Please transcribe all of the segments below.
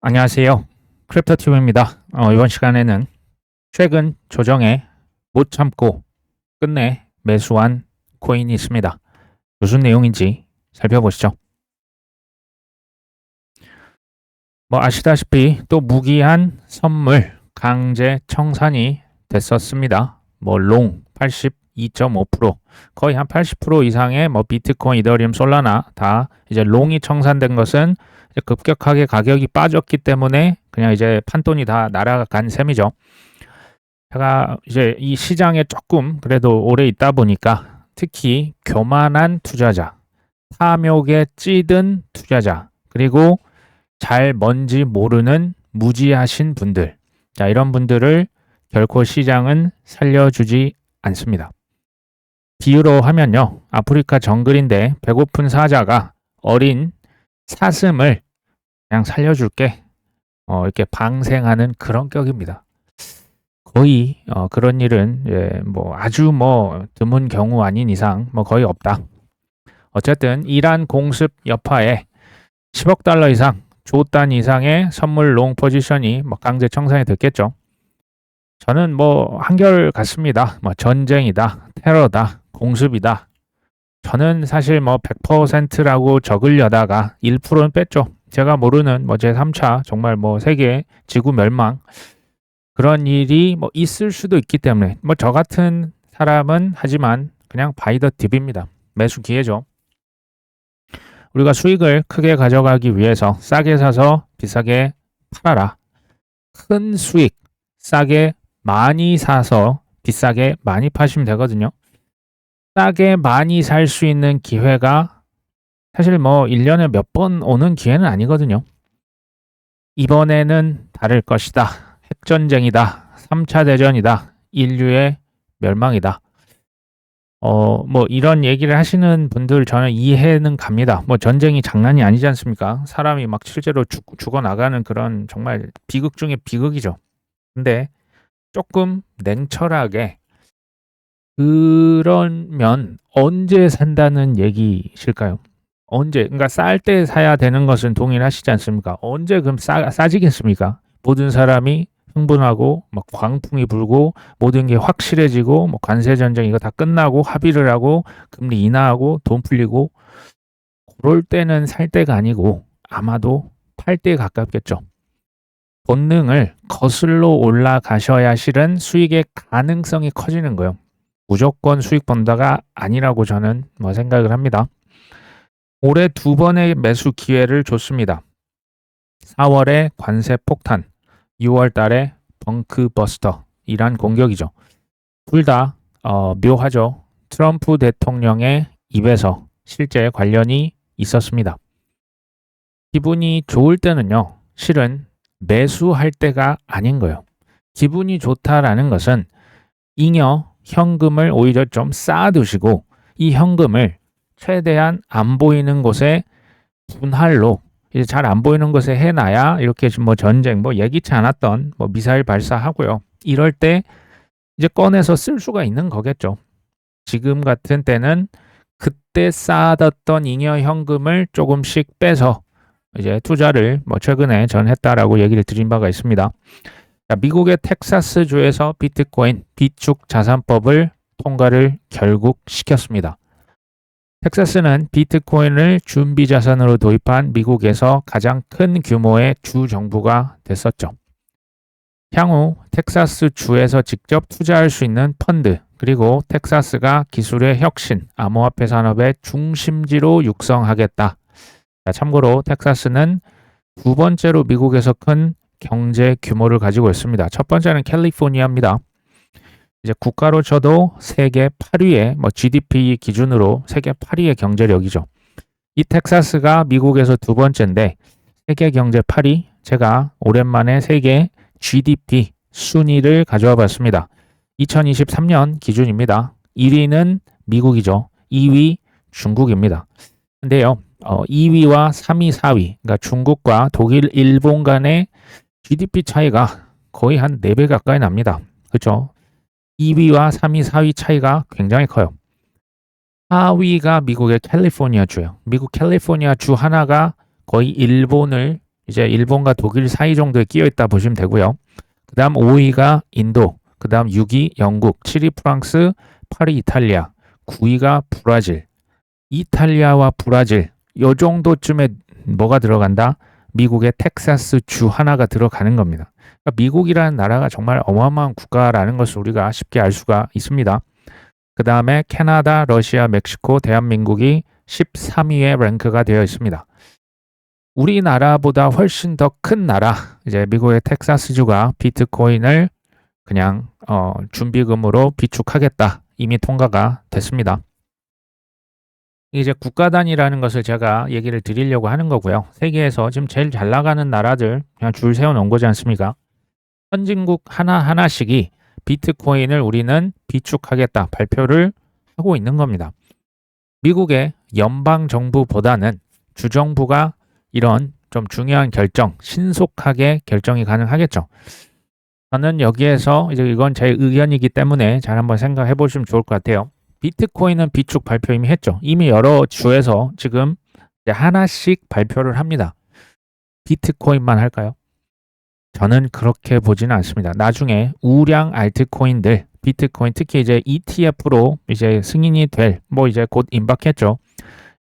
안녕하세요. 크립토튜브입니다. 이번 시간에는 최근 조정에 못 참고 끝내 매수한 코인이 있습니다. 무슨 내용인지 살펴보시죠. 아시다시피 또 무기한 선물 강제 청산이 됐었습니다. 롱 82.5%, 거의 한 80% 이상의 비트코인, 이더리움, 솔라나 다 이제 롱이 청산된 것은 급격하게 가격이 빠졌기 때문에 그냥 이제 판돈이 다 날아간 셈이죠. 제가 이제 이 시장에 조금 그래도 오래 있다 보니까 특히 교만한 투자자, 탐욕에 찌든 투자자, 그리고 잘 뭔지 모르는 무지하신 분들, 자, 이런 분들을 결코 시장은 살려주지 않습니다. 비유로 하면요, 아프리카 정글인데 배고픈 사자가 어린 사슴을 그냥 살려줄게, 이렇게 방생하는 그런 격입니다. 거의 그런 일은 아주 드문 경우 아닌 이상 거의 없다. 어쨌든 이란 공습 여파에 10억 달러 이상, 조 단위 이상의 선물 롱 포지션이 강제 청산이 됐겠죠. 저는 한결 같습니다. 전쟁이다, 테러다, 공습이다. 저는 사실 100%라고 적으려다가 1%는 뺐죠. 제가 모르는 제3차 정말 세계 지구 멸망 그런 일이 있을 수도 있기 때문에 저 같은 사람은 하지만 그냥 바이 더 딥입니다. 매수 기회죠. 우리가 수익을 크게 가져가기 위해서 싸게 사서 비싸게 팔아라. 큰 수익 싸게 많이 사서 비싸게 많이 파시면 되거든요. 싸게 많이 살 수 있는 기회가 사실 1년에 몇 번 오는 기회는 아니거든요. 이번에는 다를 것이다. 핵전쟁이다. 3차 대전이다. 인류의 멸망이다. 이런 얘기를 하시는 분들 저는 이해는 갑니다. 전쟁이 장난이 아니지 않습니까? 사람이 실제로 죽어나가는 그런 정말 비극 중에 비극이죠. 근데 조금 냉철하게 그러면 언제 산다는 얘기실까요? 언제? 그러니까 쌀 때 사야 되는 것은 동일하시지 않습니까? 언제 그럼 싸지겠습니까? 모든 사람이 흥분하고 광풍이 불고 모든 게 확실해지고 관세 전쟁 이거 다 끝나고 합의를 하고 금리 인하하고 돈 풀리고 그럴 때는 살 때가 아니고 아마도 팔 때에 가깝겠죠. 본능을 거슬러 올라가셔야 실은 수익의 가능성이 커지는 거예요. 무조건 수익 번다가 아니라고 저는 생각을 합니다. 올해 2번의 매수 기회를 줬습니다. 4월에 관세 폭탄, 6월 달에 벙크버스터, 이란 공격이죠. 둘 다 묘하죠. 트럼프 대통령의 입에서 실제 관련이 있었습니다. 기분이 좋을 때는요, 실은 매수할 때가 아닌 거예요. 기분이 좋다라는 것은 잉여 현금을 오히려 좀 쌓아두시고 이 현금을 최대한 안 보이는 곳에 분할로 이제 잘 안 보이는 곳에 해놔야 이렇게 전쟁 예기치 않았던 미사일 발사하고요. 이럴 때 이제 꺼내서 쓸 수가 있는 거겠죠. 지금 같은 때는 그때 쌓아뒀던 잉여 현금을 조금씩 빼서 이제 투자를 최근에 전 했다라고 얘기를 드린 바가 있습니다. 자, 미국의 텍사스 주에서 비트코인 비축 자산법을 통과를 결국 시켰습니다. 텍사스는 비트코인을 준비 자산으로 도입한 미국에서 가장 큰 규모의 주 정부가 됐었죠. 향후 텍사스 주에서 직접 투자할 수 있는 펀드, 그리고 텍사스가 기술의 혁신, 암호화폐 산업의 중심지로 육성하겠다. 자, 참고로 텍사스는 2번째로 미국에서 큰 경제 규모를 가지고 있습니다. 첫 번째는 캘리포니아입니다. 이제 국가로 쳐도 세계 8위의 GDP 기준으로 세계 8위의 경제력이죠. 이 텍사스가 미국에서 2번째인데 세계 경제 8위, 제가 오랜만에 세계 GDP 순위를 가져와 봤습니다. 2023년 기준입니다. 1위는 미국이죠. 2위 중국입니다. 근데요, 2위와 3위, 4위, 그러니까 중국과 독일, 일본 간의 GDP 차이가 거의 한 4배 가까이 납니다. 그렇죠? 2위와 3위, 4위 차이가 굉장히 커요. 4위가 미국의 캘리포니아 주예요. 미국 캘리포니아 주 하나가 거의 일본을 이제 일본과 독일 사이 정도에 끼어 있다 보시면 되고요. 그 다음 5위가 인도, 그 다음 6위 영국, 7위 프랑스, 8위 이탈리아, 9위가 브라질. 이탈리아와 브라질, 요 정도쯤에 뭐가 들어간다? 미국의 텍사스 주 하나가 들어가는 겁니다. 그러니까 미국이라는 나라가 정말 어마어마한 국가라는 것을 우리가 쉽게 알 수가 있습니다. 그 다음에 캐나다, 러시아, 멕시코, 대한민국이 13위에 랭크가 되어 있습니다. 우리나라보다 훨씬 더 큰 나라, 이제 미국의 텍사스주가 비트코인을 그냥 준비금으로 비축하겠다. 이미 통과가 됐습니다. 이제 국가 단위라는 것을 제가 얘기를 드리려고 하는 거고요. 세계에서 지금 제일 잘 나가는 나라들 그냥 줄 세워 놓은 거지 않습니까? 선진국 하나하나씩이 비트코인을 우리는 비축하겠다 발표를 하고 있는 겁니다. 미국의 연방정부보다는 주정부가 이런 좀 중요한 결정, 신속하게 결정이 가능하겠죠. 저는 여기에서 이제 이건 제 의견이기 때문에 잘 한번 생각해 보시면 좋을 것 같아요. 비트코인은 비축 발표 이미 했죠. 이미 여러 주에서 지금 하나씩 발표를 합니다. 비트코인만 할까요? 저는 그렇게 보지는 않습니다. 나중에 우량 알트코인들, 비트코인 특히 이제 ETF로 이제 승인이 될, 뭐 이제 곧 임박했죠.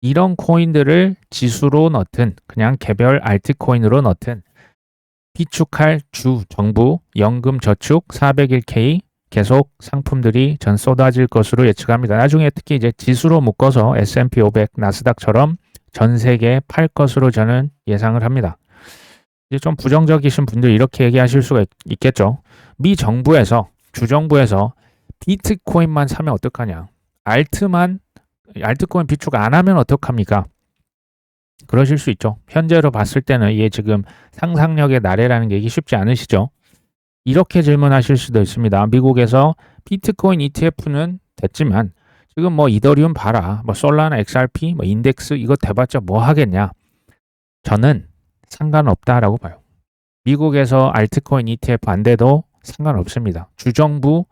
이런 코인들을 지수로 넣든 그냥 개별 알트코인으로 넣든 비축할 주 정부 연금 저축 401k 계속 상품들이 전 쏟아질 것으로 예측합니다. 나중에 특히 이제 지수로 묶어서 S&P 500, 나스닥처럼 전 세계에 팔 것으로 저는 예상을 합니다. 이제 좀 부정적이신 분들 이렇게 얘기하실 수가 있겠죠. 미 정부에서 주정부에서 비트코인만 사면 어떡하냐? 알트코인 비축 안 하면 어떡합니까? 그러실 수 있죠. 현재로 봤을 때는 이게 지금 상상력의 나래라는 게 이게 쉽지 않으시죠? 이렇게 질문하실 수도 있습니다. 미국에서 비트코인 ETF는 됐지만 지금 뭐 이더리움 봐라, 뭐 솔라나 XRP, 뭐 인덱스 이거 대봤자 뭐 하겠냐? 저는 상관없다라고 봐요. 미국에서 알트코인 ETF 안 돼도 상관없습니다. 주정부,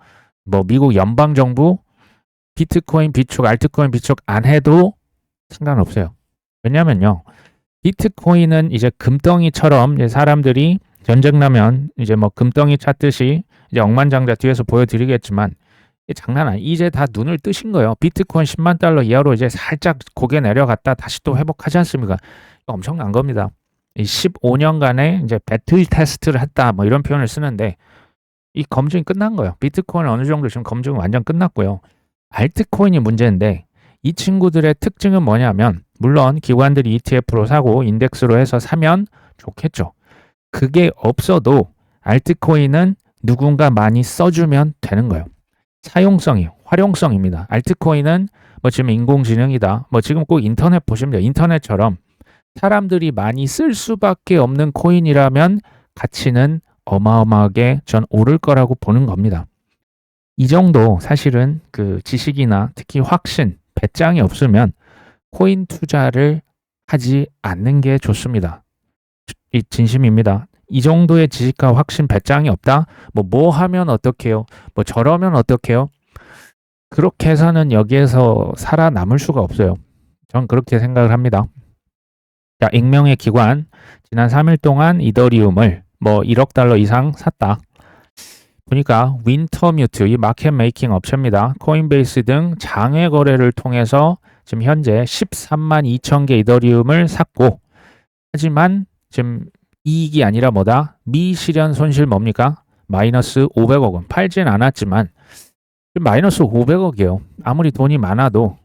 뭐 미국 연방정부 비트코인 비축, 알트코인 비축 안 해도 상관없어요. 왜냐면요. 비트코인은 이제 금덩이처럼 이제 사람들이 전쟁 나면 이제 뭐 금덩이 찾듯이 이제 억만장자 뒤에서 보여드리겠지만 장난 아니에요. 이제 다 눈을 뜨신 거예요. 비트코인 10만 달러 이하로 이제 살짝 고개 내려갔다 다시 또 회복하지 않습니까? 엄청난 겁니다. 이 15년간의 이제 배틀 테스트를 했다 뭐 이런 표현을 쓰는데 이 검증이 끝난 거예요. 비트코인 어느 정도 지금 검증은 완전 끝났고요. 알트코인이 문제인데 이 친구들의 특징은 뭐냐면 물론 기관들이 ETF로 사고 인덱스로 해서 사면 좋겠죠. 그게 없어도 알트코인은 누군가 많이 써주면 되는 거예요. 사용성이 활용성입니다. 알트코인은 뭐 지금 인공지능이다. 뭐 지금 꼭 인터넷 보시면 돼요. 인터넷처럼 사람들이 많이 쓸 수밖에 없는 코인이라면 가치는 어마어마하게 전 오를 거라고 보는 겁니다. 이 정도 사실은 그 지식이나 특히 확신, 배짱이 없으면 코인 투자를 하지 않는 게 좋습니다. 이 진심입니다. 이 정도의 지식과 확신, 배짱이 없다? 뭐 하면 어떡해요? 뭐 저러면 어떡해요? 그렇게 해서는 여기에서 살아남을 수가 없어요. 전 그렇게 생각을 합니다. 자, 익명의 기관 지난 3일 동안 이더리움을 뭐 1억 달러 이상 샀다. 보니까 윈터뮤트 이 마켓 메이킹 업체입니다. 코인베이스 등 장외 거래를 통해서 지금 현재 13만 2천 개 이더리움을 샀고 하지만 지금 이익이 아니라 뭐다? 미실현 손실 뭡니까? 마이너스 500억 원. 팔진 않았지만 지금 마이너스 500억이에요. 아무리 돈이 많아도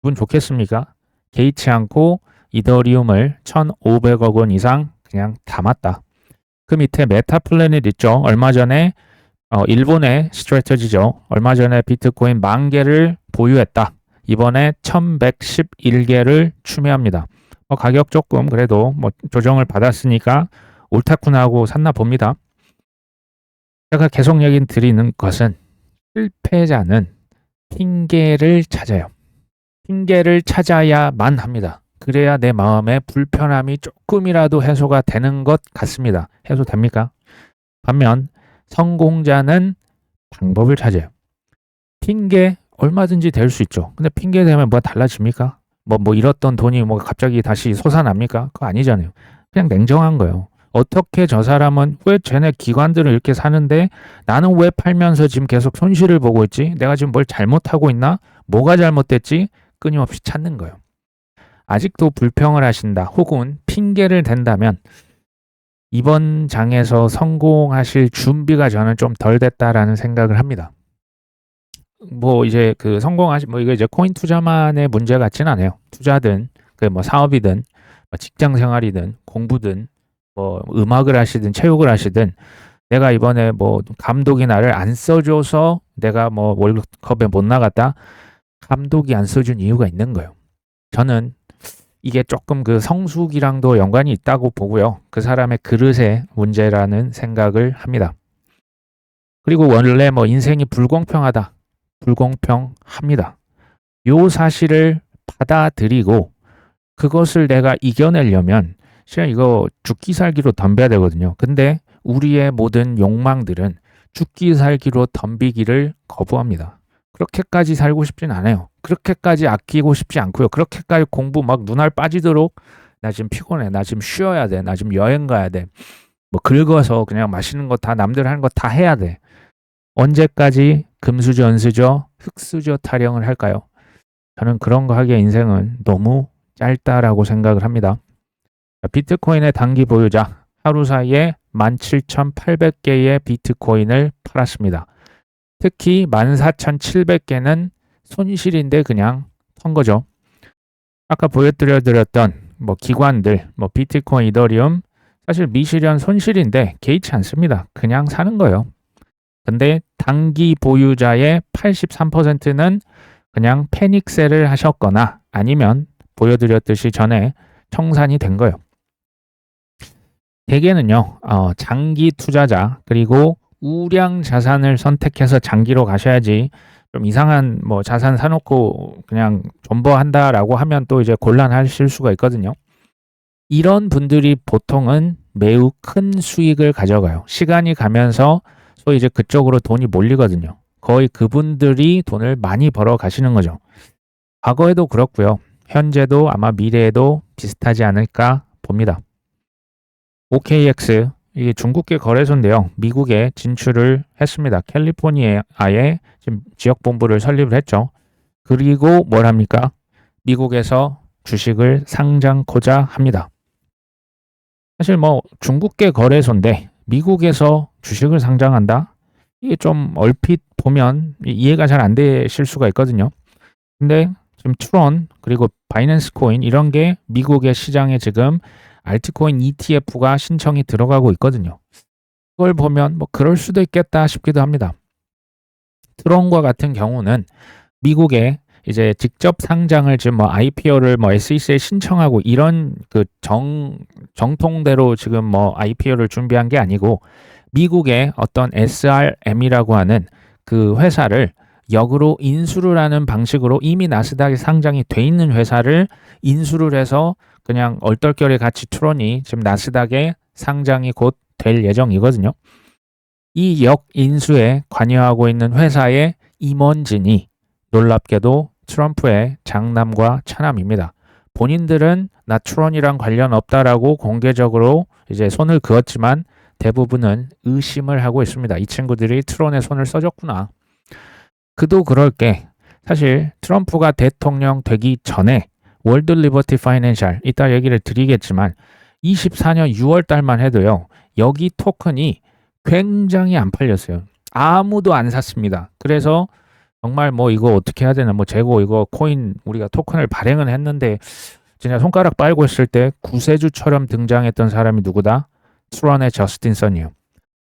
기분 좋겠습니까? 개의치 않고 이더리움을 1,500억 원 이상 그냥 담았다. 그 밑에 메타플래닛 있죠. 얼마 전에 일본의 스트래터지죠. 얼마 전에 비트코인 10,000개를 보유했다. 이번에 1,111개를 추매합니다. 가격 조금 그래도 뭐 조정을 받았으니까 옳다구나 하고 샀나 봅니다. 제가 계속 얘기 드리는 것은 실패자는 핑계를 찾아요. 핑계를 찾아야만 합니다. 그래야 내 마음의 불편함이 조금이라도 해소가 되는 것 같습니다. 해소됩니까? 반면 성공자는 방법을 찾아요. 핑계 얼마든지 될 수 있죠. 근데 핑계 되면 뭐가 달라집니까? 뭐 잃었던 돈이 뭐 갑자기 다시 솟아납니까? 그거 아니잖아요. 그냥 냉정한 거예요. 어떻게 저 사람은 왜 쟤네 기관들을 이렇게 사는데 나는 왜 팔면서 지금 계속 손실을 보고 있지? 내가 지금 뭘 잘못하고 있나? 뭐가 잘못됐지? 끊임없이 찾는 거예요. 아직도 불평을 하신다 혹은 핑계를 댄다면 이번 장에서 성공하실 준비가 저는 좀 덜 됐다라는 생각을 합니다. 뭐 이제 그 성공하시 뭐 이거 이제 코인 투자만의 문제 같진 않아요. 투자든 그 뭐 사업이든 뭐 직장 생활이든 공부든 뭐 음악을 하시든 체육을 하시든 내가 이번에 뭐 감독이 나를 안 써줘서 내가 뭐 월드컵에 못 나갔다. 감독이 안 써준 이유가 있는 거예요. 저는 이게 조금 그 성숙이랑도 연관이 있다고 보고요. 그 사람의 그릇의 문제라는 생각을 합니다. 그리고 원래 뭐 인생이 불공평하다. 불공평합니다. 요 사실을 받아들이고 그것을 내가 이겨내려면 실은 이거 죽기 살기로 덤벼야 되거든요. 근데 우리의 모든 욕망들은 죽기 살기로 덤비기를 거부합니다. 그렇게까지 살고 싶진 않아요. 그렇게까지 아끼고 싶지 않고요. 그렇게까지 공부 막 눈알 빠지도록 나 지금 피곤해. 나 지금 쉬어야 돼. 나 지금 여행 가야 돼. 뭐 긁어서 그냥 맛있는 거 다 남들 하는 거 다 해야 돼. 언제까지 금수저, 은수저, 흙수저 타령을 할까요? 저는 그런 거 하기에 인생은 너무 짧다라고 생각을 합니다. 비트코인의 단기 보유자 하루 사이에 17,800개의 비트코인을 팔았습니다. 특히 14,700개는 손실인데 그냥 턴 거죠. 아까 보여드렸던 뭐 기관들, 뭐 비트코인, 이더리움 사실 미실현 손실인데 개의치 않습니다. 그냥 사는 거예요. 근데 단기 보유자의 83%는 그냥 패닉셀을 하셨거나 아니면 보여드렸듯이 전에 청산이 된 거예요. 대개는요, 장기 투자자 그리고 우량 자산을 선택해서 장기로 가셔야지 좀 이상한 뭐 자산 사놓고 그냥 존버한다라고 하면 또 이제 곤란하실 수가 있거든요. 이런 분들이 보통은 매우 큰 수익을 가져가요. 시간이 가면서 소위 이제 그쪽으로 돈이 몰리거든요. 거의 그분들이 돈을 많이 벌어 가시는 거죠. 과거에도 그렇고요. 현재도 아마 미래에도 비슷하지 않을까 봅니다. OKX 이게 중국계 거래소인데요. 미국에 진출을 했습니다. 캘리포니아에 지금 지역 본부를 설립을 했죠. 그리고 뭘 합니까? 미국에서 주식을 상장코자 합니다. 사실 뭐 중국계 거래소인데 미국에서 주식을 상장한다? 이게 좀 얼핏 보면 이해가 잘 안 되실 수가 있거든요. 근데 지금 트론 그리고 바이낸스 코인 이런 게 미국의 시장에 지금 알트코인 ETF가 신청이 들어가고 있거든요. 그걸 보면 뭐 그럴 수도 있겠다 싶기도 합니다. 트론과 같은 경우는 미국에 이제 직접 상장을 지금 뭐 IPO를 뭐 SEC에 신청하고 이런 그 정통대로 지금 뭐 IPO를 준비한 게 아니고 미국의 어떤 SRM이라고 하는 그 회사를 역으로 인수를 하는 방식으로 이미 나스닥에 상장이 돼 있는 회사를 인수를 해서 그냥 얼떨결에 같이 트론이 지금 나스닥에 상장이 곧 될 예정이거든요. 이 역인수에 관여하고 있는 회사의 임원진이 놀랍게도 트럼프의 장남과 차남입니다. 본인들은 나 트론이랑 관련 없다라고 공개적으로 이제 손을 그었지만 대부분은 의심을 하고 있습니다. 이 친구들이 트론에 손을 써줬구나. 그도 그럴 게 사실 트럼프가 대통령 되기 전에 월드 리버티 파이낸셜 이따 얘기를 드리겠지만 24년 6월 달만 해도요. 여기 토큰이 굉장히 안 팔렸어요. 아무도 안 샀습니다. 그래서 정말 뭐 이거 어떻게 해야 되나 뭐 재고 이거 코인 우리가 토큰을 발행은 했는데 진짜 손가락 빨고 있을 때 구세주처럼 등장했던 사람이 누구다? 트론의 저스틴 선이요.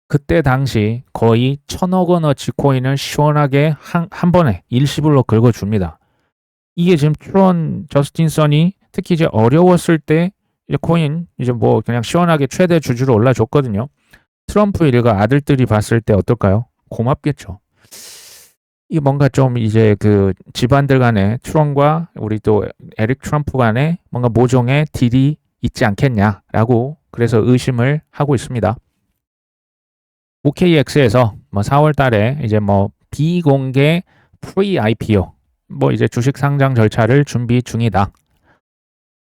그때 당시 거의 1,000억 원어치 코인을 시원하게 한 번에 일시불로 긁어줍니다. 이게 지금 트론 저스틴 선이 특히 이제 어려웠을 때 이제 코인 이제 뭐 그냥 시원하게 최대 주주로 올라줬거든요. 트럼프 일가 아들들이 봤을 때 어떨까요? 고맙겠죠. 이게 뭔가 좀 이제 그 집안들 간에 트럼프와 우리 또 에릭 트럼프 간에 뭔가 모종의 딜이 있지 않겠냐라고 그래서 의심을 하고 있습니다. OKX에서 뭐 4월 달에 이제 뭐 비공개 프리 IPO 뭐 이제 주식 상장 절차를 준비 중이다.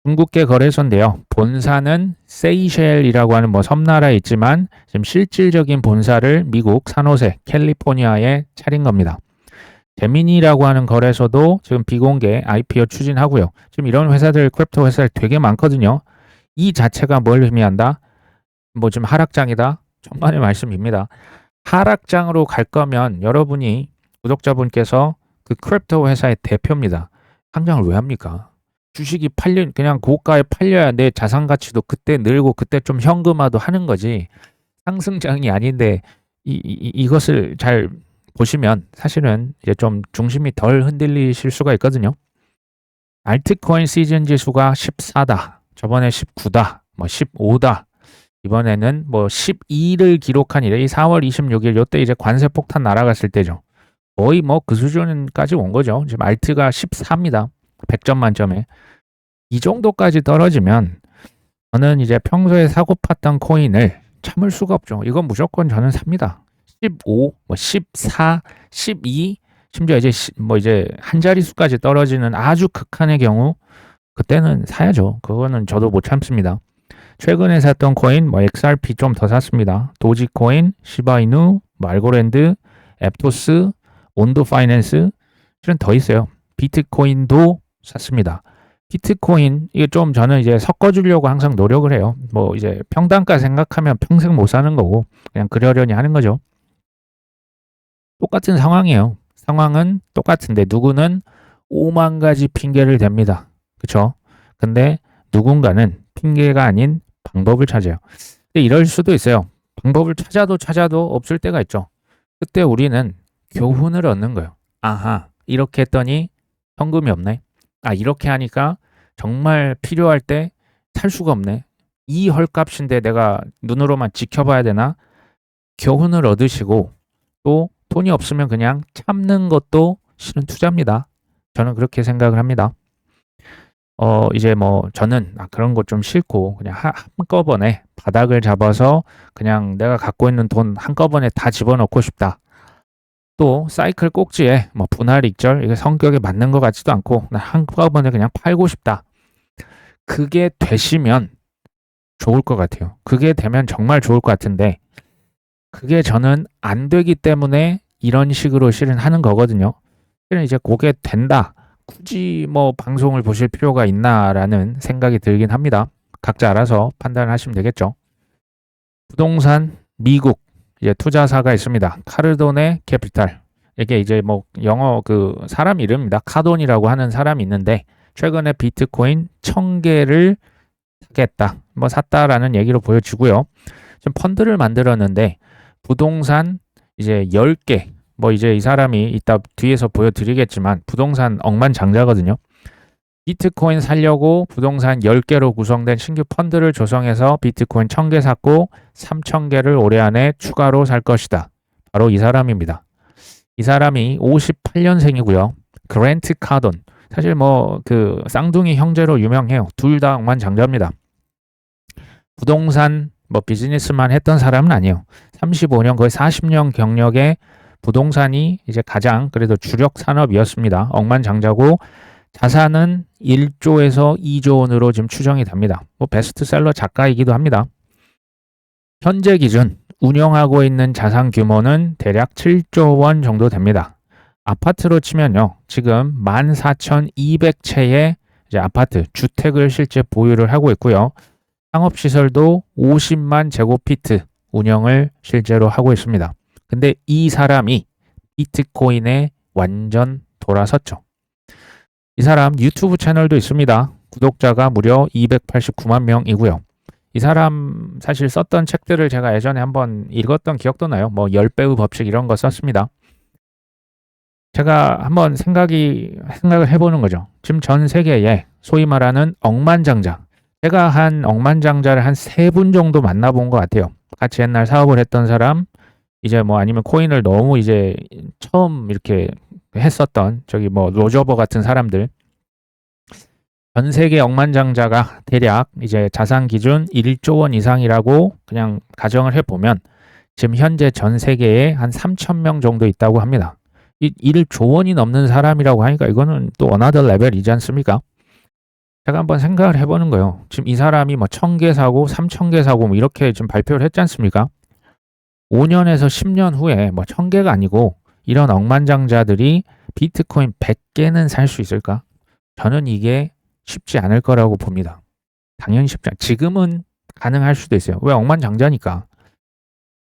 중국계 거래소인데요. 본사는 세이셸이라고 하는 뭐 섬나라에 있지만 지금 실질적인 본사를 미국 산호세, 캘리포니아에 차린 겁니다. 제미니라고 하는 거래소도 지금 비공개 IPO 추진하고요. 지금 이런 회사들, 크립토 회사들 되게 많거든요. 이 자체가 뭘 의미한다? 뭐 지금 하락장이다? 천만의 말씀입니다. 하락장으로 갈 거면 여러분이 구독자분께서 그 크립토 회사의 대표입니다. 상장을 왜 합니까? 주식이 그냥 고가에 팔려야 내 자산 가치도 그때 늘고 그때 좀 현금화도 하는 거지. 상승장이 아닌데 이것을 잘 보시면 사실은 이제 좀 중심이 덜 흔들리실 수가 있거든요. 알트코인 시즌 지수가 14다. 저번에 19다. 뭐 15다. 이번에는 뭐 12를 기록한 이래 4월 26일 요때 이제 관세 폭탄 날아갔을 때죠. 거의 뭐 그 수준까지 온 거죠. 지금 알트가 14입니다. 100점 만점에. 이 정도까지 떨어지면 저는 이제 평소에 사고 팠던 코인을 참을 수가 없죠. 이건 무조건 저는 삽니다. 15, 뭐 14, 12, 심지어 이제 한 자릿수까지 떨어지는 아주 극한의 경우 그때는 사야죠. 그거는 저도 못 참습니다. 최근에 샀던 코인 뭐 XRP 좀 더 샀습니다. 도지코인, 시바이누, 알고랜드, 앱토스, 온도 파이낸스 실은 더 있어요. 비트코인도 샀습니다. 비트코인 이게 좀 저는 이제 섞어주려고 항상 노력을 해요. 뭐 이제 평단가 생각하면 평생 못 사는 거고 그냥 그러려니 하는 거죠. 똑같은 상황이에요. 상황은 똑같은데 누구는 5만 가지 핑계를 댑니다. 그렇죠? 근데 누군가는 핑계가 아닌 방법을 찾아요. 근데 이럴 수도 있어요. 방법을 찾아도 없을 때가 있죠. 그때 우리는 교훈을 얻는 거예요. 아하, 이렇게 했더니 현금이 없네. 아, 이렇게 하니까 정말 필요할 때 살 수가 없네. 이 헐값인데 내가 눈으로만 지켜봐야 되나? 교훈을 얻으시고 또 돈이 없으면 그냥 참는 것도 실은 투자입니다. 저는 그렇게 생각을 합니다. 이제 뭐 저는 그런 거 좀 싫고 그냥 한꺼번에 바닥을 잡아서 그냥 내가 갖고 있는 돈 한꺼번에 다 집어넣고 싶다. 또 사이클 꼭지에 뭐 분할 익절 이게 성격에 맞는 것 같지도 않고 한꺼번에 그냥 팔고 싶다. 그게 되시면 좋을 것 같아요. 그게 되면 정말 좋을 것 같은데 그게 저는 안 되기 때문에 이런 식으로 실은 하는 거거든요. 실은 이제 그게 된다. 굳이 뭐 방송을 보실 필요가 있나라는 생각이 들긴 합니다. 각자 알아서 판단하시면 되겠죠. 부동산 미국 이제 투자사가 있습니다. 카르도네 캐피탈. 이게 이제 뭐 영어 그 사람 이름입니다. 카돈이라고 하는 사람이 있는데 최근에 비트코인 1000개를 사겠다. 뭐 샀다라는 얘기로 보여지고요. 좀 펀드를 만들었는데 부동산 이제 10개 뭐 이제 이 사람이 이따 뒤에서 보여드리겠지만 부동산 억만장자거든요. 비트코인 살려고 부동산 10개로 구성된 신규 펀드를 조성해서 비트코인 1000개 샀고 3000개를 올해 안에 추가로 살 것이다. 바로 이 사람입니다. 이 사람이 58년생이고요. 그랜트 카돈. 사실 뭐 그 쌍둥이 형제로 유명해요. 둘 다 억만장자입니다. 부동산 뭐 비즈니스만 했던 사람은 아니에요. 35년 거의 40년 경력의 부동산이 이제 가장 그래도 주력 산업이었습니다. 억만장자고 자산은 1조에서 2조 원으로 지금 추정이 됩니다. 뭐 베스트셀러 작가이기도 합니다. 현재 기준 운영하고 있는 자산 규모는 대략 7조 원 정도 됩니다. 아파트로 치면요. 지금 14,200채의 이제 아파트, 주택을 실제 보유를 하고 있고요. 상업시설도 50만 제곱피트 운영을 실제로 하고 있습니다. 근데 이 사람이 비트코인에 완전 돌아섰죠. 이 사람 유튜브 채널도 있습니다. 구독자가 무려 289만 명이고요. 이 사람 사실 썼던 책들을 제가 예전에 한번 읽었던 기억도 나요. 뭐 10배의 법칙 이런 거 썼습니다. 제가 한번 생각을 해보는 거죠. 지금 전 세계에 소위 말하는 억만장자. 제가 한 억만장자를 한 3분 정도 만나본 것 같아요. 같이 옛날 사업을 했던 사람, 이제 뭐 아니면 코인을 너무 이제 처음 이렇게 했었던 저기 뭐 로저버 같은 사람들. 전 세계 억만장자가 대략 이제 자산 기준 1조 원 이상이라고 그냥 가정을 해보면 지금 현재 전 세계에 한 3,000명 정도 있다고 합니다. 1조 원이 넘는 사람이라고 하니까 이거는 또 어나더 레벨이지 않습니까? 제가 한번 생각을 해보는 거예요. 지금 이 사람이 뭐 1000개 사고 3000개 사고 뭐 이렇게 지금 발표를 했지 않습니까? 5년에서 10년 후에 뭐 1000개가 아니고 이런 억만장자들이 비트코인 100개는 살 수 있을까? 저는 이게 쉽지 않을 거라고 봅니다. 당연히 쉽지 않. 지금은 가능할 수도 있어요. 왜? 억만장자니까.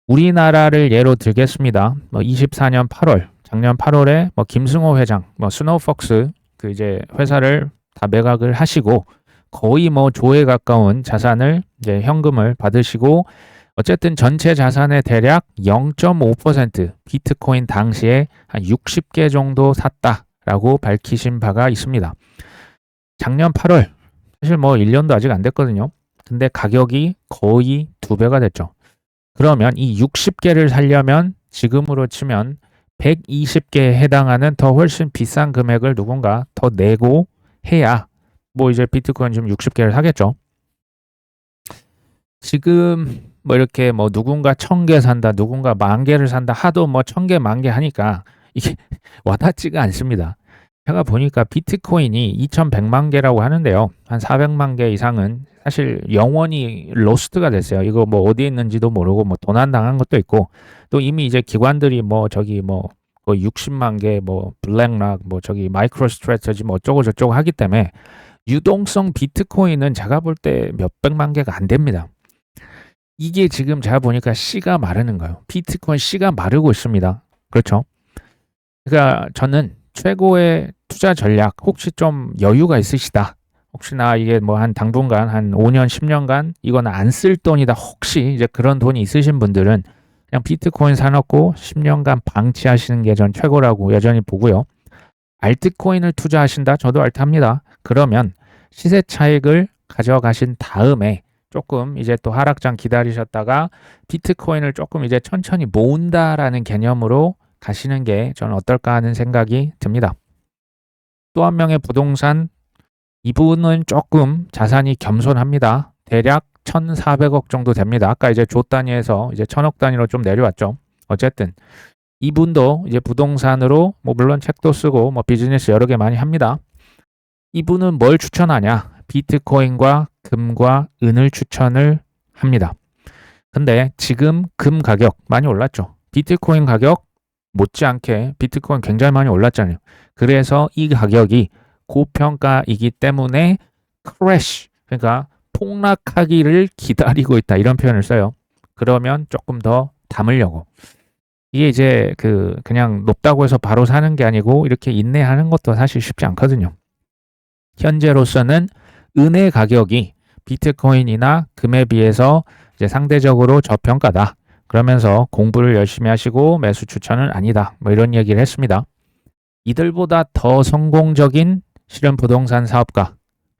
우리나라를 예로 들겠습니다. 뭐 24년 8월, 작년 8월에 뭐 김승호 회장, 뭐 스노우폭스 그 이제 회사를 다 매각을 하시고 거의 뭐 조에 가까운 자산을 이제 현금을 받으시고 어쨌든 전체 자산의 대략 0.5% 비트코인 당시에 한 60개 정도 샀다라고 밝히신 바가 있습니다. 작년 8월, 사실 뭐 1년도 아직 안 됐거든요. 근데 가격이 거의 2배가 됐죠. 그러면 이 60개를 살려면 지금으로 치면 120개에 해당하는 더 훨씬 비싼 금액을 누군가 더 내고 해야 뭐 이제 비트코인 지금 60개를 사겠죠. 지금 뭐 이렇게 뭐 누군가 1000개 산다, 누군가 10,000개를 산다 하도 뭐 1000개, 10,000개 하니까 이게 와닿지가 않습니다. 제가 보니까 비트코인이 2100만 개라고 하는데요. 한 400만 개 이상은 사실 영원히 로스트가 됐어요. 이거 뭐 어디에 있는지도 모르고 뭐 도난당한 것도 있고 또 이미 이제 기관들이 뭐 저기 뭐 거의 60만 개 뭐 블랙락 뭐 저기 마이크로 스트래터지 뭐 어쩌고 저쩌고 하기 때문에 유동성 비트코인은 제가 볼 때 몇백만 개가 안 됩니다. 이게 지금 제가 보니까 씨가 마르는 거예요. 비트코인 씨가 마르고 있습니다. 그렇죠? 그러니까 저는 최고의 투자 전략 혹시 좀 여유가 있으시다. 혹시나 이게 뭐 한 당분간 한 5년, 10년간 이거는 안 쓸 돈이다. 혹시 이제 그런 돈이 있으신 분들은 그냥 비트코인 사놓고 10년간 방치하시는 게 전 최고라고 여전히 보고요. 알트코인을 투자하신다? 저도 알트합니다. 그러면 시세 차익을 가져가신 다음에 조금 이제 또 하락장 기다리셨다가 비트코인을 조금 이제 천천히 모은다라는 개념으로 가시는 게 저는 어떨까 하는 생각이 듭니다. 또 한 명의 부동산 이분은 조금 자산이 겸손합니다. 대략 1,400억 정도 됩니다. 아까 이제 조 단위에서 이제 1,000억 단위로 좀 내려왔죠. 어쨌든 이분도 이제 부동산으로 뭐 물론 책도 쓰고 뭐 비즈니스 여러 개 많이 합니다. 이분은 뭘 추천하냐? 비트코인과 금과 은을 추천을 합니다. 근데 지금 금 가격 많이 올랐죠. 비트코인 가격 못지않게 비트코인 굉장히 많이 올랐잖아요. 그래서 이 가격이 고평가이기 때문에 크래쉬, 그러니까 폭락하기를 기다리고 있다 이런 표현을 써요. 그러면 조금 더 담으려고. 이게 이제 그냥 높다고 해서 바로 사는 게 아니고 이렇게 인내하는 것도 사실 쉽지 않거든요. 현재로서는 은의 가격이 비트코인이나 금에 비해서 이제 상대적으로 저평가다. 그러면서 공부를 열심히 하시고 매수 추천은 아니다. 뭐 이런 얘기를 했습니다. 이들보다 더 성공적인 실현 부동산 사업가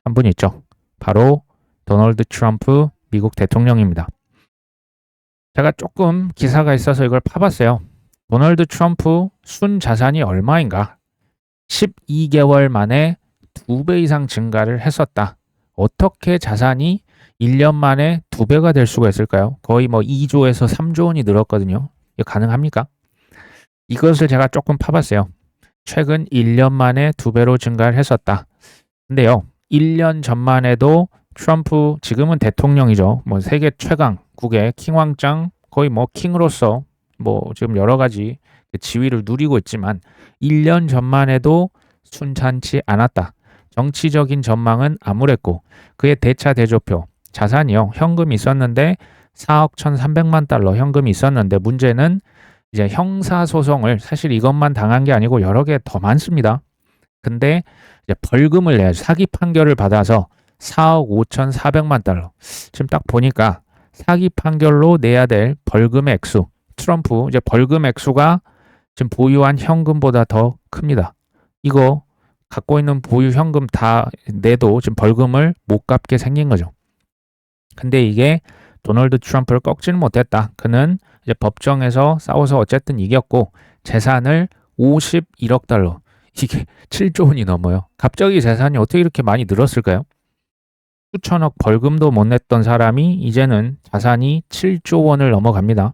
한 분 있죠. 바로 도널드 트럼프 미국 대통령입니다. 제가 조금 기사가 있어서 이걸 파봤어요. 도널드 트럼프 순 자산이 얼마인가? 12개월 만에 2배 이상 증가를 했었다. 어떻게 자산이 1년 만에 2배가 될 수가 있을까요? 거의 뭐 2조에서 3조 원이 늘었거든요. 이거 가능합니까? 이것을 제가 조금 파봤어요. 최근 1년 만에 2배로 증가를 했었다. 근데요, 1년 전만 해도 트럼프 지금은 대통령이죠. 뭐 세계 최강국의 킹왕짱 거의 뭐 킹으로서 뭐 지금 여러 가지 지위를 누리고 있지만 1년 전만 해도 순탄치 않았다. 정치적인 전망은 암울했고 그의 대차 대조표 자산이요. 현금이 있었는데 4억 1,300만 달러 현금이 있었는데 문제는 이제 형사소송을 사실 이것만 당한 게 아니고 여러 개 더 많습니다. 근데 이제 벌금을 내야죠. 사기 판결을 받아서 4억 5,400만 달러. 지금 딱 보니까 사기 판결로 내야 될 벌금의 액수. 트럼프 이제 벌금 액수가 지금 보유한 현금보다 더 큽니다. 이거 갖고 있는 보유 현금 다 내도 지금 벌금을 못 갚게 생긴 거죠. 근데 이게 도널드 트럼프를 꺾지는 못했다. 그는 이제 법정에서 싸워서 어쨌든 이겼고 재산을 51억 달러. 이게 7조 원이 넘어요. 갑자기 재산이 어떻게 이렇게 많이 늘었을까요? 수천억 벌금도 못 냈던 사람이 이제는 자산이 7조 원을 넘어갑니다.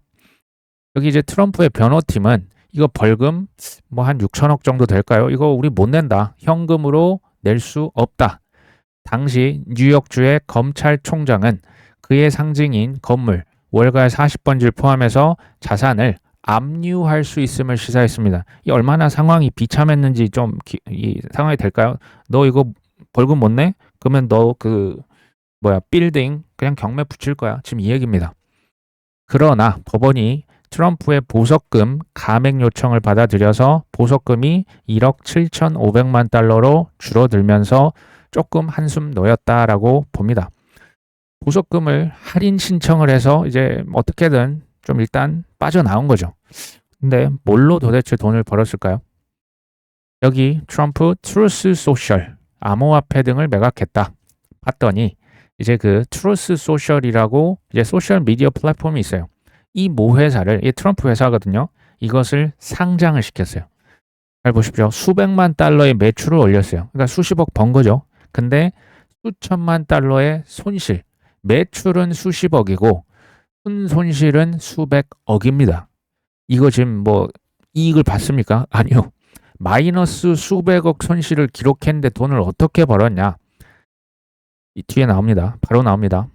여기 이제 트럼프의 변호팀은 이거 벌금 뭐 한 6천억 정도 될까요? 이거 우리 못 낸다. 현금으로 낼 수 없다. 당시 뉴욕주의 검찰총장은 그의 상징인 건물, 월가의 40번지를 포함해서 자산을 압류할 수 있음을 시사했습니다. 이 얼마나 상황이 비참했는지 좀 이 상황이 될까요? 너 이거 벌금 못 내? 그러면 너 빌딩 그냥 경매 붙일 거야. 지금 이 얘기입니다. 그러나 법원이 트럼프의 보석금 감액 요청을 받아들여서 보석금이 1억 7,500만 달러로 줄어들면서 조금 한숨 놓였다라고 봅니다. 보석금을 할인 신청을 해서 이제 어떻게든 좀 일단 빠져나온 거죠. 근데 뭘로 도대체 돈을 벌었을까요? 여기 트럼프 트루스 소셜, 암호화폐 등을 매각했다. 봤더니 이제 그 트루스 소셜이라고 이제 소셜 미디어 플랫폼이 있어요. 이 모 회사를, 이 트럼프 회사거든요. 이것을 상장을 시켰어요. 잘 보십시오. 수백만 달러의 매출을 올렸어요. 그러니까 수십억 번 거죠. 근데 수천만 달러의 손실, 매출은 수십억이고 손실은 수백억입니다. 이거 지금 뭐 이익을 봤습니까? 아니요. 마이너스 수백억 손실을 기록했는데 돈을 어떻게 벌었냐? 이 뒤에 나옵니다. 바로 나옵니다.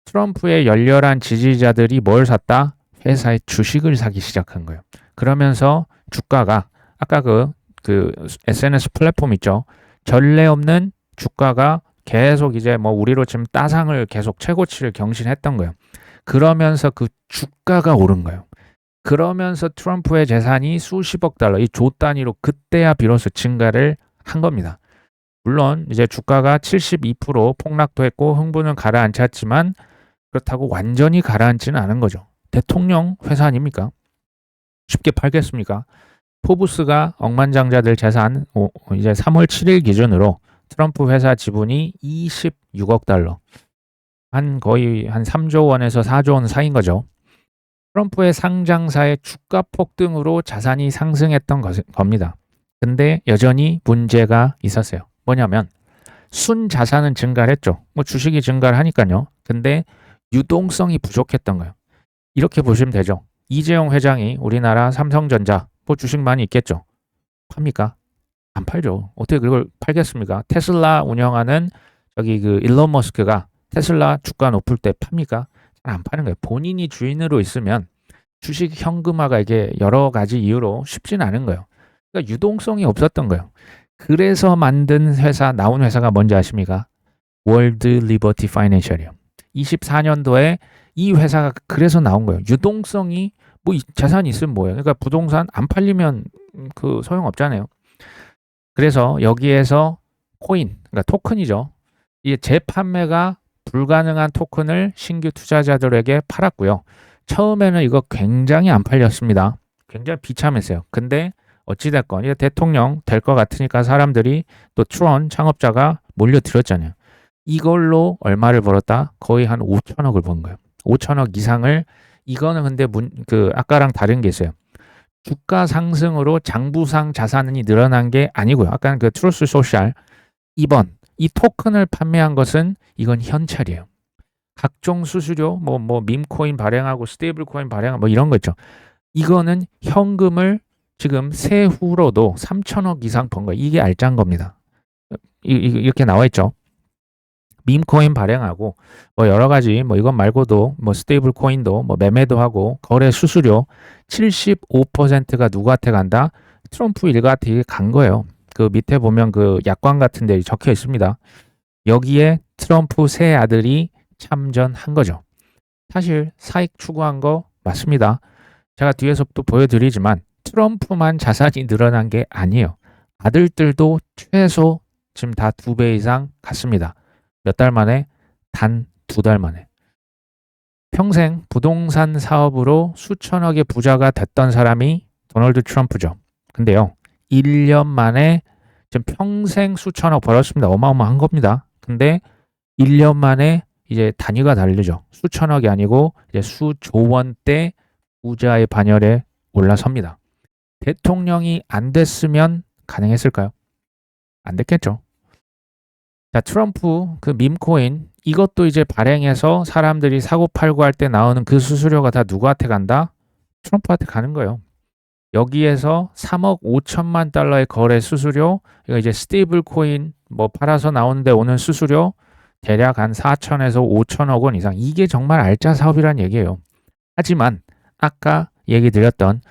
트럼프의 열렬한 지지자들이 뭘 샀다? 회사의 주식을 사기 시작한 거예요. 그러면서 주가가 아까 그 SNS 플랫폼 있죠. 전례 없는 주가가 계속 이제 뭐 우리로 지금 따상을 계속 최고치를 경신했던 거예요. 그러면서 그 주가가 오른 거예요. 그러면서 트럼프의 재산이 수십억 달러, 이 조 단위로 그때야 비로소 증가를 한 겁니다. 물론 이제 주가가 72% 폭락도 했고 흥분은 가라앉혔지만 그렇다고 완전히 가라앉지는 않은 거죠. 대통령 회사 아닙니까? 쉽게 팔겠습니까? 포브스가 억만장자들 재산 이제 3월 7일 기준으로 트럼프 회사 지분이 26억 달러. 거의 한 3조 원에서 4조 원 사이인 거죠. 트럼프의 상장사의 주가 폭등으로 자산이 상승했던 겁니다. 근데 여전히 문제가 있었어요. 뭐냐면 순 자산은 증가를 했죠. 뭐 주식이 증가를 하니까요. 근데 유동성이 부족했던 거예요. 이렇게 보시면 되죠. 이재용 회장이 우리나라 삼성전자 뭐 주식 많이 있겠죠. 팝니까? 안 팔죠. 어떻게 그걸 팔겠습니까? 테슬라 운영하는 저기 그 일론 머스크가 테슬라 주가 높을 때 팝니까? 잘 안 파는 거예요. 본인이 주인으로 있으면 주식 현금화가 이게 여러 가지 이유로 쉽지는 않은 거예요. 그러니까 유동성이 없었던 거예요. 그래서 나온 회사가 뭔지 아십니까? 월드 리버티 파이낸셜이요. 24년도에 이 회사가 그래서 나온 거예요. 유동성이 뭐 재산이 있으면 뭐예요? 그러니까 부동산 안 팔리면 그 소용없잖아요. 그래서 여기에서 코인, 그러니까 토큰이죠. 이 재판매가 불가능한 토큰을 신규 투자자들에게 팔았고요. 처음에는 이거 굉장히 안 팔렸습니다. 굉장히 비참했어요. 근데 어찌됐건 이게 대통령 될 것 같으니까 사람들이 또 트론 창업자가 몰려들었잖아요. 이걸로 얼마를 벌었다? 거의 한 5천억을 번 거예요. 5천억 이상을. 이거는 근데 아까랑 다른 게 있어요. 주가 상승으로 장부상 자산이 늘어난 게 아니고요. 아까 그 트루스 소셜 2번 이 토큰을 판매한 것은 이건 현찰이에요. 각종 수수료 뭐 밈코인 발행하고 스테이블 코인 발행하고 뭐 이런 거 있죠. 이거는 현금을 지금 세후로도 3천억 이상 번 거예요. 이게 알짠 겁니다. 이렇게 나와 있죠. 밈코인 발행하고 뭐 여러 가지 뭐 이것 말고도 뭐 스테이블 코인도 뭐 매매도 하고 거래 수수료 75%가 누구한테 간다? 트럼프 일가한테 간 거예요. 그 밑에 보면 그 약관 같은 데 적혀 있습니다. 여기에 트럼프 세 아들이 참전한 거죠. 사실 사익 추구한 거 맞습니다. 제가 뒤에서 또 보여드리지만 트럼프만 자산이 늘어난 게 아니에요. 아들들도 최소 지금 다 2배 이상 갔습니다. 몇 달 만에? 단 2달 만에. 평생 부동산 사업으로 수천억의 부자가 됐던 사람이 도널드 트럼프죠. 근데요, 1년 만에 지금 평생 수천억 벌었습니다. 어마어마한 겁니다. 근데 1년 만에 이제 단위가 다르죠. 수천억이 아니고 이제 수조 원대 부자의 반열에 올라섭니다. 대통령이 안 됐으면 가능했을까요? 안 됐겠죠. 자, 트럼프 그 밈코인 이것도 이제 발행해서 사람들이 사고 팔고 할 때 나오는 그 수수료가 다 누구한테 간다? 트럼프한테 가는 거예요. 여기에서 3억 5천만 달러의 거래 수수료, 이거 이제 스테이블 코인 뭐 팔아서 나오는데 오는 수수료 대략 한 4천에서 5천억 원 이상. 이게 정말 알짜 사업이란 얘기예요. 하지만 아까 얘기 드렸던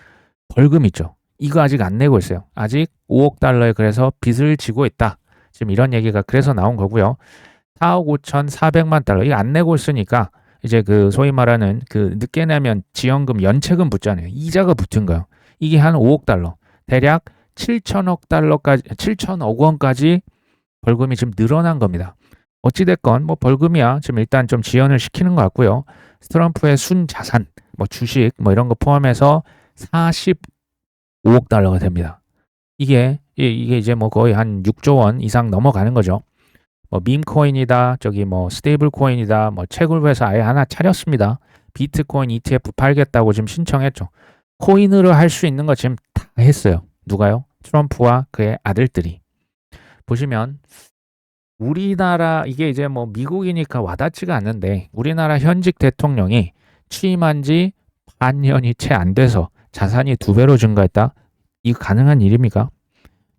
벌금 있죠. 이거 아직 안 내고 있어요. 아직 5억 달러에 그래서 빚을 지고 있다. 지금 이런 얘기가 그래서 나온 거고요. 4억 5천 4백만 달러 이거 안 내고 있으니까 이제 그 소위 말하는 그 늦게 내면 지연금 연체금 붙잖아요. 이자가 붙은 거예요. 이게 한 5억 달러. 대략 7천억 달러까지 7천억 원까지 벌금이 지금 늘어난 겁니다. 어찌됐건 뭐 벌금이야 지금 일단 좀 지연을 시키는 것 같고요. 트럼프의 순 자산, 뭐 주식 뭐 이런 거 포함해서 45억 달러가 됩니다. 이게 이제 뭐 거의 한 6조 원 이상 넘어가는 거죠. 뭐 밈코인이다, 저기 뭐 스테이블 코인이다, 뭐 채굴 회사 아예 하나 차렸습니다. 비트코인 ETF 팔겠다고 지금 신청했죠. 코인으로 할 수 있는 거 지금 다 했어요. 누가요? 트럼프와 그의 아들들이. 보시면 우리나라 이게 이제 뭐 미국이니까 와닿지가 않는데 우리나라 현직 대통령이 취임한 지 반년이 채 안 돼서 자산이 2배로 증가했다. 이거 가능한 일입니까?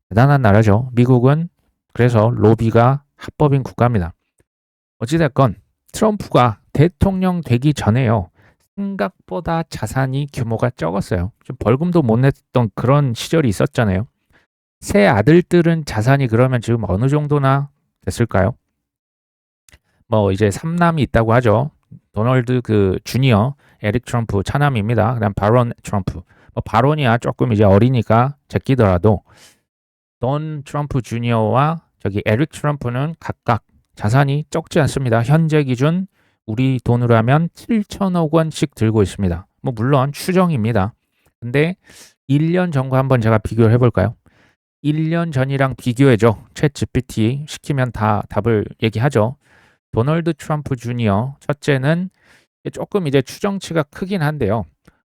대단한 나라죠. 미국은 그래서 로비가 합법인 국가입니다. 어찌됐건 트럼프가 대통령 되기 전에요. 생각보다 자산이 규모가 적었어요. 좀 벌금도 못 냈던 그런 시절이 있었잖아요. 새 아들들은 자산이 그러면 지금 어느 정도나 됐을까요? 뭐 이제 3남이 있다고 하죠. 도널드 그 주니어, 에릭 트럼프 차남입니다. 그다음 바론 트럼프. 뭐 바론이야 조금 이제 어리니까 제끼더라도 돈 트럼프 주니어와 저기 에릭 트럼프는 각각 자산이 적지 않습니다. 현재 기준 우리 돈으로 하면 7천억 원씩 들고 있습니다. 뭐 물론 추정입니다. 근데 1년 전과 한번 제가 비교를 해볼까요? 1년 전이랑 비교해줘. 챗 GPT 시키면 다 답을 얘기하죠. 도널드 트럼프 주니어 첫째는 조금 이제 추정치가 크긴 한데요.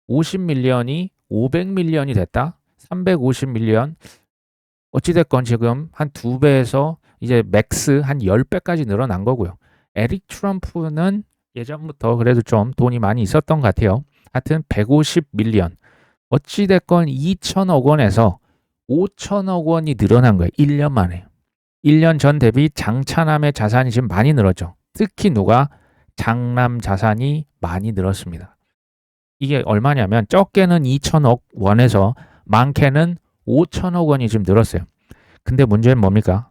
50밀리언이 500밀리언이 됐다. 350밀리언. 어찌됐건 지금 한 2배에서 이제 맥스 한 10배까지 늘어난 거고요. 에릭 트럼프는 예전부터 그래도 좀 돈이 많이 있었던 것 같아요. 하여튼 150밀리언. 어찌됐건 2천억 원에서 5천억 원이 늘어난 거예요. 1년 만에. 1년 전 대비 장차남의 자산이 지금 많이 늘었죠. 특히 누가? 장남 자산이 많이 늘었습니다. 이게 얼마냐면 적게는 2천억 원에서 많게는 5천억 원이 지금 늘었어요. 근데 문제는 뭡니까?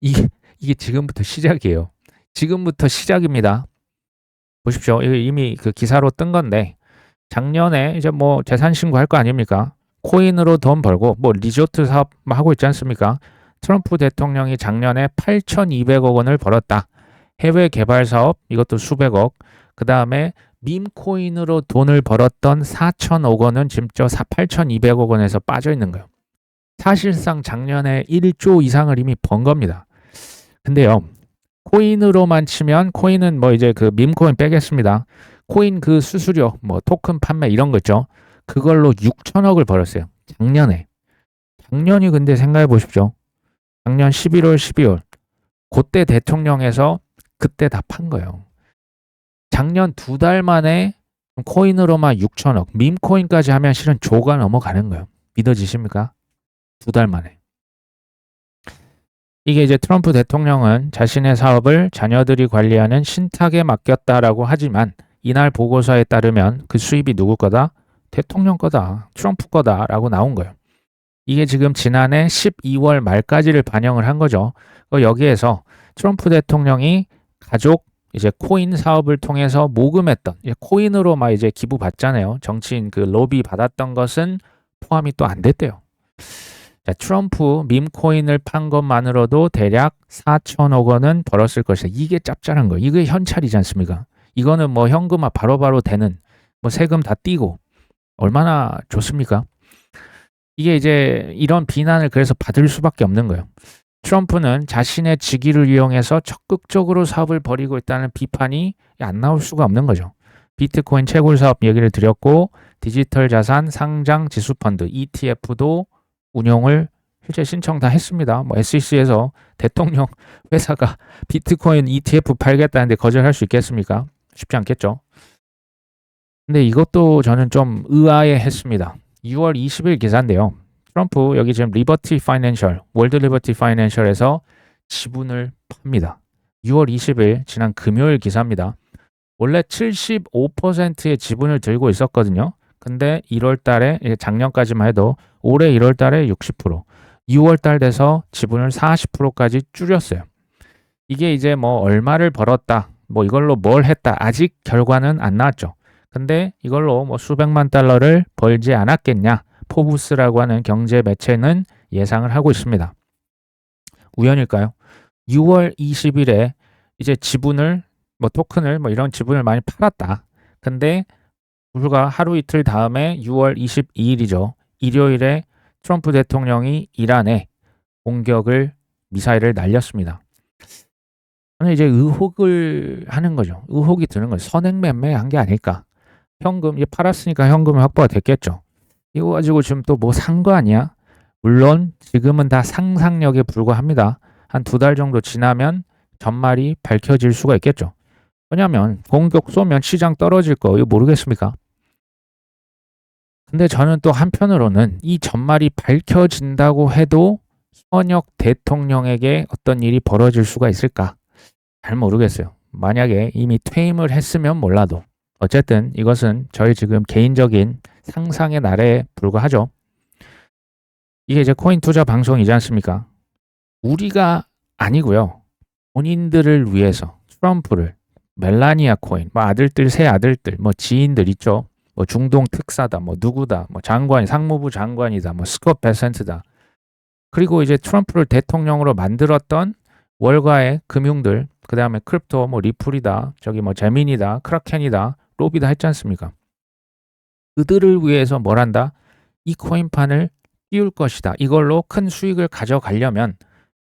이게 지금부터 시작이에요. 지금부터 시작입니다. 보십시오. 이거 이미 그 기사로 뜬 건데 작년에 이제 뭐 재산 신고할 거 아닙니까? 코인으로 돈 벌고 뭐 리조트 사업 하고 있지 않습니까? 트럼프 대통령이 작년에 8,200억 원을 벌었다. 해외 개발 사업 이것도 수백억. 그 다음에 밈코인으로 돈을 벌었던 4천억 원은 지금 저 8,200억 원에서 빠져 있는 거예요. 사실상 작년에 1조 이상을 이미 번 겁니다. 근데요, 코인으로만 치면 코인은 뭐 이제 그 밈코인 빼겠습니다. 코인 그 수수료, 뭐 토큰 판매 이런 거 있죠. 그걸로 6천억을 벌었어요. 작년에. 작년이 근데 생각해 보십시오. 작년 11월, 12월. 그때 대통령에서 그때 다 판 거예요. 작년 2달 만에 코인으로만 6천억, 밈코인까지 하면 실은 조가 넘어가는 거예요. 믿어지십니까? 2달 만에. 이게 이제 트럼프 대통령은 자신의 사업을 자녀들이 관리하는 신탁에 맡겼다라고 하지만 이날 보고서에 따르면 그 수입이 누구 거다? 대통령 거다. 트럼프 거다라고 나온 거예요. 이게 지금 지난해 12월 말까지를 반영을 한 거죠. 여기에서 트럼프 대통령이 가족 이제 코인 사업을 통해서 모금했던 코인으로 막 이제 기부 받잖아요. 정치인 그 로비 받았던 것은 포함이 또 안 됐대요. 자, 트럼프 밈코인을 판 것만으로도 대략 4천억 원은 벌었을 것이다. 이게 짭짤한 거예요. 이게 현찰이지 않습니까? 이거는 뭐 현금화 바로바로 되는 뭐 세금 다 떼고 얼마나 좋습니까? 이게 이제 이런 비난을 그래서 받을 수밖에 없는 거예요. 트럼프는 자신의 직위를 이용해서 적극적으로 사업을 벌이고 있다는 비판이 안 나올 수가 없는 거죠. 비트코인 채굴 사업 얘기를 드렸고 디지털 자산 상장 지수 펀드 ETF도 운용을 실제 신청 다 했습니다. 뭐 SEC에서 대통령 회사가 비트코인 ETF 팔겠다는데 거절할 수 있겠습니까? 쉽지 않겠죠. 근데 이것도 저는 좀 의아해 했습니다. 6월 20일 기사인데요. 트럼프 여기 지금 리버티 파이낸셜, 월드 리버티 파이낸셜에서 지분을 팝니다. 6월 20일 지난 금요일 기사입니다. 원래 75%의 지분을 들고 있었거든요. 근데 1월 달에 작년까지만 해도 올해 1월 달에 60%, 6월 달 돼서 지분을 40%까지 줄였어요. 이게 이제 뭐 얼마를 벌었다, 뭐 이걸로 뭘 했다, 아직 결과는 안 나왔죠. 근데 이걸로 뭐 수백만 달러를 벌지 않았겠냐, 포브스라고 하는 경제 매체는 예상을 하고 있습니다. 우연일까요? 6월 20일에 이제 지분을 뭐 토큰을 뭐 이런 지분을 많이 팔았다. 근데 불과 하루 이틀 다음에 6월 22일이죠. 일요일에 트럼프 대통령이 이란에 공격을 미사일을 날렸습니다. 저는 이제 의혹을 하는 거죠. 의혹이 드는 거죠. 선행 매매한 게 아닐까. 현금, 팔았으니까 현금이 확보가 됐겠죠. 이거 가지고 지금 또 뭐 산 거 아니야? 물론 지금은 다 상상력에 불과합니다. 한 2달 정도 지나면 전말이 밝혀질 수가 있겠죠. 왜냐하면 공격 쏘면 시장 떨어질 거 이거 모르겠습니까? 근데 저는 또 한편으로는 이 전말이 밝혀진다고 해도 현역 대통령에게 어떤 일이 벌어질 수가 있을까? 잘 모르겠어요. 만약에 이미 퇴임을 했으면 몰라도 어쨌든 이것은 저희 지금 개인적인 상상의 나래에 불과하죠. 이게 이제 코인 투자 방송이지 않습니까? 우리가 아니고요. 본인들을 위해서 트럼프를 멜라니아 코인, 뭐 아들들, 새 아들들, 뭐 지인들 있죠. 뭐 중동 특사다, 뭐 누구다, 뭐 장관이, 상무부 장관이다, 뭐 스콧 베센트다. 그리고 이제 트럼프를 대통령으로 만들었던 월가의 금융들, 그 다음에 크립토, 뭐 리플이다, 저기 뭐 제민이다, 크라켄이다, 로비다 했지 않습니까? 그들을 위해서 뭘 한다? 이 코인판을 띄울 것이다. 이걸로 큰 수익을 가져가려면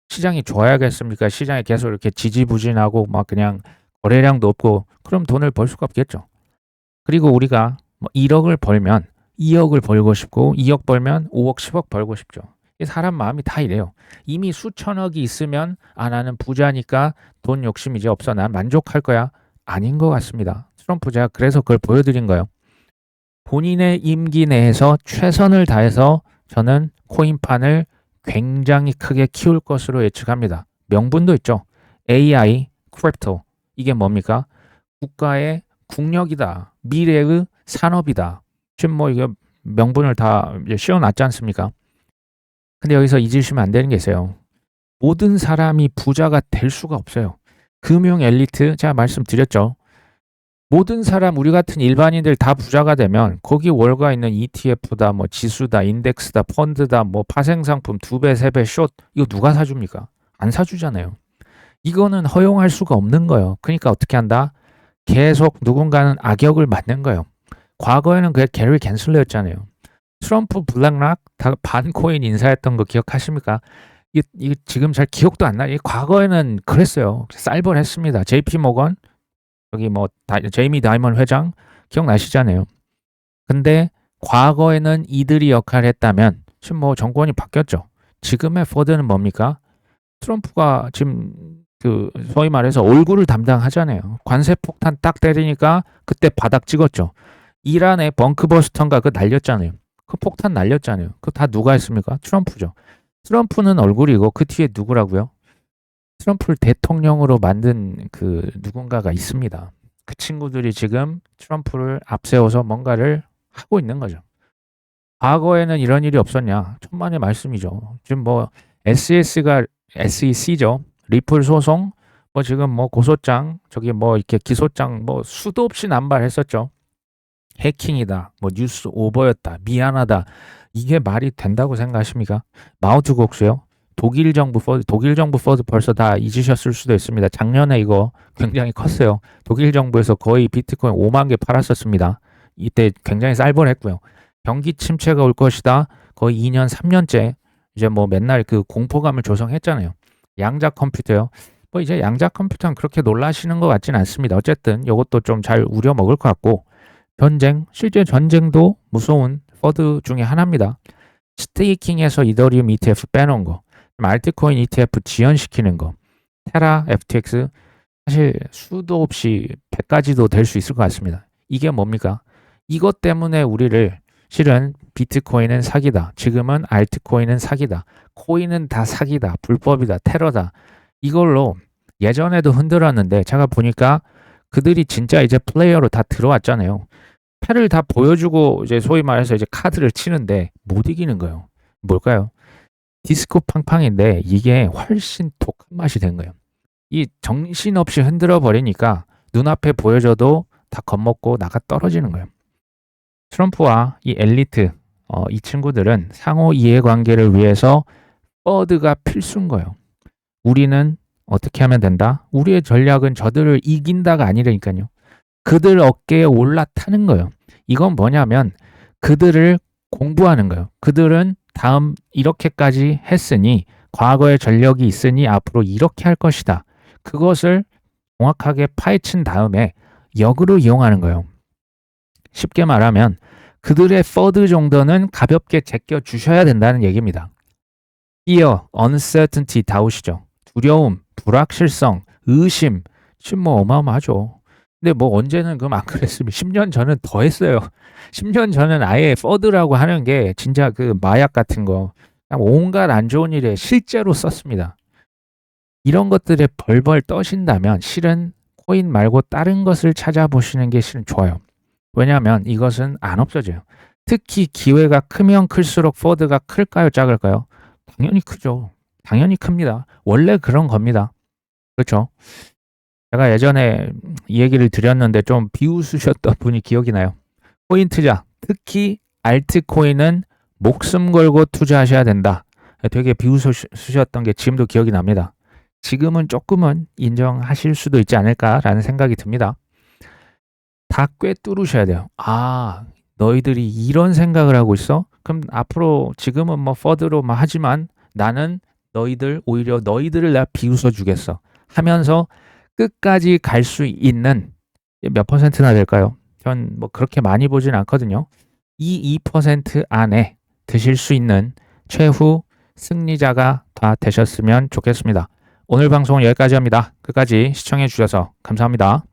시장이 좋아야겠습니까? 시장이 계속 이렇게 지지부진하고 막 그냥 거래량도 없고 그럼 돈을 벌 수가 없겠죠. 그리고 우리가 뭐 1억을 벌면 2억을 벌고 싶고 2억 벌면 5억, 10억 벌고 싶죠. 사람 마음이 다 이래요. 이미 수천억이 있으면 나는 부자니까 돈 욕심 이제 없어. 난 만족할 거야. 아닌 것 같습니다. 트럼프 제가 그래서 그걸 보여드린 거예요. 본인의 임기 내에서 최선을 다해서 저는 코인판을 굉장히 크게 키울 것으로 예측합니다. 명분도 있죠. AI, 크립토. 이게 뭡니까? 국가의 국력이다. 미래의 산업이다. 지금 뭐 이게 명분을 다 씌워놨지 않습니까? 근데 여기서 잊으시면 안 되는 게 있어요. 모든 사람이 부자가 될 수가 없어요. 금융 엘리트, 제가 말씀드렸죠. 모든 사람, 우리 같은 일반인들 다 부자가 되면 거기 월가 있는 ETF다, 뭐 지수다, 인덱스다, 펀드다, 뭐 파생상품 2배, 3배, 숏, 이거 누가 사줍니까? 안 사주잖아요. 이거는 허용할 수가 없는 거예요. 그러니까 어떻게 한다? 계속 누군가는 악역을 맡는 거예요. 과거에는 그게 게리 갠슬러였잖아요. 트럼프 블랙락 다 반코인 인사했던 거 기억하십니까? 이게 지금 잘 기억도 안 나요. 과거에는 그랬어요. 쌀벌했습니다. JP 모건, 여기 뭐 제이미 다이먼 회장 기억나시잖아요. 근데 과거에는 이들이 역할을 했다면 지금 뭐 정권이 바뀌었죠. 지금의 포드는 뭡니까? 트럼프가 지금 그 소위 말해서 얼굴을 담당하잖아요. 관세 폭탄 딱 때리니까 그때 바닥 찍었죠. 이란의 벙크버스터인가 그 날렸잖아요. 그 폭탄 날렸잖아요. 그거 다 누가 했습니까? 트럼프죠. 트럼프는 얼굴이고 그 뒤에 누구라고요? 트럼프를 대통령으로 만든 그 누군가가 있습니다. 그 친구들이 지금 트럼프를 앞세워서 뭔가를 하고 있는 거죠. 과거에는 이런 일이 없었냐? 천만의 말씀이죠. 지금 뭐 SEC죠. 리플 소송, 뭐 지금 뭐 고소장, 저기 뭐 이렇게 기소장 뭐 수도 없이 남발했었죠. 해킹이다, 뭐 뉴스 오버였다, 미안하다. 이게 말이 된다고 생각하십니까? 마우트 곡수요. 독일 정부 퍼드 벌써 다 잊으셨을 수도 있습니다. 작년에 이거 굉장히 컸어요. 독일 정부에서 거의 비트코인 5만 개 팔았었습니다. 이때 굉장히 쌀벌했고요. 경기 침체가 올 것이다. 거의 2년, 3년째 이제 뭐 맨날 그 공포감을 조성했잖아요. 양자 컴퓨터요. 뭐 이제 양자 컴퓨터는 그렇게 놀라시는 것 같지는 않습니다. 어쨌든 이것도 좀 잘 우려 먹을 것 같고, 전쟁, 실제 전쟁도 무서운 퍼드 중에 하나입니다. 스테이킹에서 이더리움 ETF 빼놓은 거, 알트코인 ETF 지연시키는 거, 테라, FTX, 사실 수도 없이 100가지도 될 수 있을 것 같습니다. 이게 뭡니까? 이것 때문에 우리를 실은 비트코인은 사기다. 지금은 알트코인은 사기다. 코인은 다 사기다. 불법이다. 테러다. 이걸로 예전에도 흔들었는데 제가 보니까 그들이 진짜 이제 플레이어로 다 들어왔잖아요. 패를 다 보여주고 이제 소위 말해서 이제 카드를 치는데 못 이기는 거예요. 뭘까요? 디스코 팡팡인데 이게 훨씬 독한 맛이 된 거예요. 이 정신없이 흔들어 버리니까 눈앞에 보여줘도 다 겁먹고 나가 떨어지는 거예요. 트럼프와 이 엘리트, 이 친구들은 상호 이해관계를 위해서 버드가 필수인 거예요. 우리는 어떻게 하면 된다? 우리의 전략은 저들을 이긴다가 아니라니까요. 그들 어깨에 올라타는 거예요. 이건 뭐냐면 그들을 공부하는 거예요. 그들은 다음 이렇게까지 했으니 과거의 전력이 있으니 앞으로 이렇게 할 것이다. 그것을 정확하게 파헤친 다음에 역으로 이용하는 거예요. 쉽게 말하면 그들의 퍼드 정도는 가볍게 제껴 주셔야 된다는 얘기입니다. fear, uncertainty 다 오시죠. 두려움, 불확실성, 의심, 지금 뭐 어마어마하죠. 근데 뭐 언제는 그럼 안 그랬으면 10년 전은 더 했어요. 10년 전은 아예 퍼드라고 하는 게 진짜 그 마약 같은 거 온갖 안 좋은 일에 실제로 썼습니다. 이런 것들에 벌벌 떠신다면 실은 코인 말고 다른 것을 찾아보시는 게 실은 좋아요. 왜냐하면 이것은 안 없어져요. 특히 기회가 크면 클수록 포드가 클까요, 작을까요? 당연히 크죠. 당연히 큽니다. 원래 그런 겁니다. 그렇죠? 제가 예전에 이 얘기를 드렸는데 좀 비웃으셨던 분이 기억이 나요. 코인 투자, 특히 알트코인은 목숨 걸고 투자하셔야 된다. 되게 비웃으셨던 게 지금도 기억이 납니다. 지금은 조금은 인정하실 수도 있지 않을까라는 생각이 듭니다. 다 꿰뚫으셔야 돼요. 아, 너희들이 이런 생각을 하고 있어? 그럼 앞으로 지금은 뭐 퍼드로 막 하지만 나는 오히려 너희들을 내가 비웃어 주겠어 하면서 끝까지 갈 수 있는 몇 퍼센트나 될까요? 전 뭐 그렇게 많이 보진 않거든요. 이 2% 안에 드실 수 있는 최후 승리자가 다 되셨으면 좋겠습니다. 오늘 방송은 여기까지 합니다. 끝까지 시청해 주셔서 감사합니다.